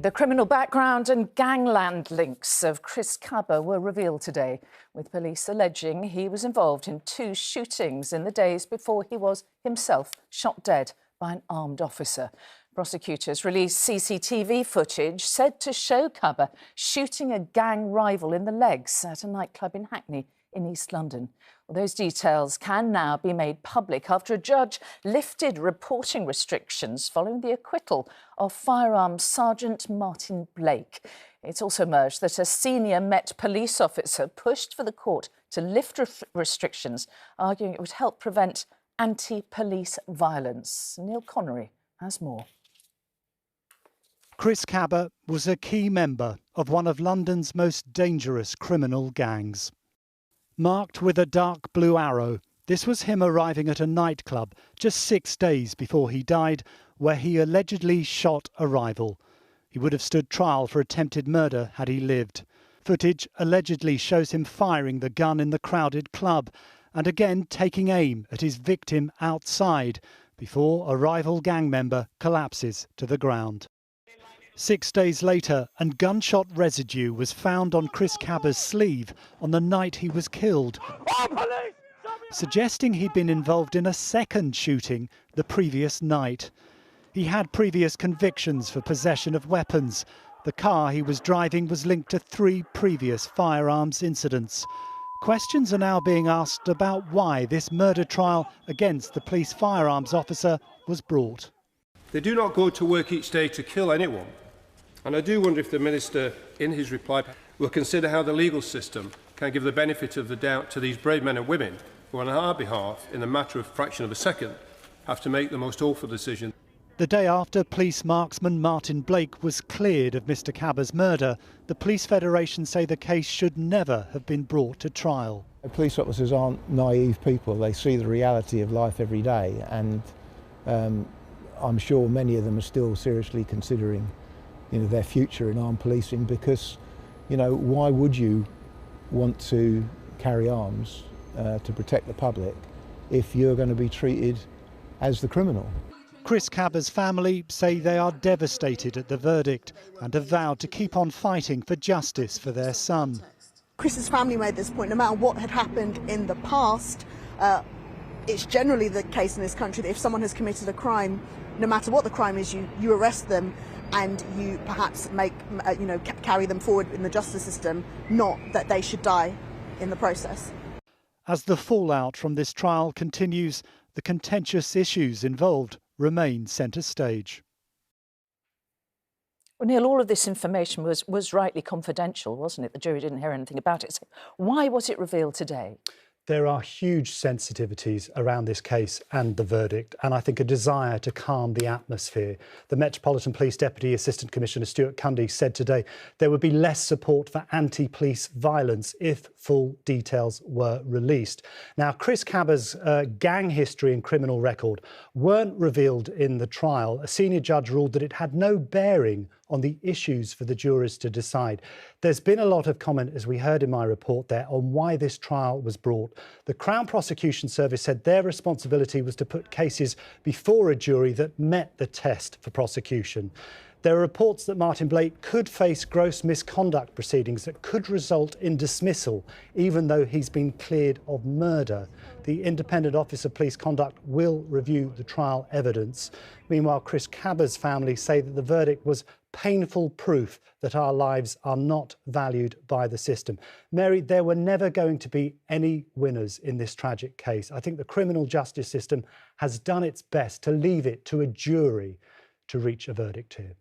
The criminal background and gangland links of Chris Kaba were revealed today, with police alleging he was involved in 2 shootings in the days before he was himself shot dead by an armed officer. Prosecutors released CCTV footage said to show Kaba shooting a gang rival in the legs at a nightclub in Hackney in East London. Well, those details can now be made public after a judge lifted reporting restrictions following the acquittal of firearms Sergeant Martin Blake. It's also emerged that a senior Met police officer pushed for the court to lift restrictions, arguing it would help prevent anti-police violence. Neil Connery has more. Chris Kaba was a key member of one of London's most dangerous criminal gangs. Marked with a dark blue arrow, this was him arriving at a nightclub just 6 days before he died, where he allegedly shot a rival. He would have stood trial for attempted murder had he lived. Footage allegedly shows him firing the gun in the crowded club and again taking aim at his victim outside before a rival gang member collapses to the ground. 6 days later, and gunshot residue was found on Chris Kaba's sleeve on the night he was killed, suggesting he'd been involved in a second shooting the previous night. He had previous convictions for possession of weapons. The car he was driving was linked to 3 previous firearms incidents. Questions are now being asked about why this murder trial against the police firearms officer was brought. They do not go to work each day to kill anyone. And I do wonder if the Minister, in his reply, will consider how the legal system can give the benefit of the doubt to these brave men and women who, on our behalf, in a matter of a fraction of a second, have to make the most awful decision. The day after police marksman Martin Blake was cleared of Mr Kaba's murder, the Police Federation say the case should never have been brought to trial. Police officers aren't naive people. They see the reality of life every day, and I'm sure many of them are still seriously considering their future in armed policing, because why would you want to carry arms to protect the public if you're going to be treated as the criminal? Chris Kaba's family say they are devastated at the verdict and have vowed to keep on fighting for justice for their son. Chris's family made this point: no matter what had happened in the past, it's generally the case in this country that if someone has committed a crime, no matter what the crime is, you arrest them and you perhaps carry them forward in the justice system, not that they should die in the process. As the fallout from this trial continues, the contentious issues involved remain centre stage. Well, Neil, all of this information was rightly confidential, wasn't it? The jury didn't hear anything about it. So why was it revealed today? There are huge sensitivities around this case and the verdict, and I think a desire to calm the atmosphere. The Metropolitan Police Deputy Assistant Commissioner Stuart Cundy said today there would be less support for anti-police violence if full details were released. Now, Chris Kaba's gang history and criminal record weren't revealed in the trial. A senior judge ruled that it had no bearing on the issues for the jurors to decide. There's been a lot of comment, as we heard in my report there, on why this trial was brought. The Crown Prosecution Service said their responsibility was to put cases before a jury that met the test for prosecution. There are reports that Martin Blake could face gross misconduct proceedings that could result in dismissal, even though he's been cleared of murder. The Independent Office of Police Conduct will review the trial evidence. Meanwhile, Chris Kaba's family say that the verdict was painful proof that our lives are not valued by the system. Mary, there were never going to be any winners in this tragic case. I think the criminal justice system has done its best to leave it to a jury to reach a verdict here.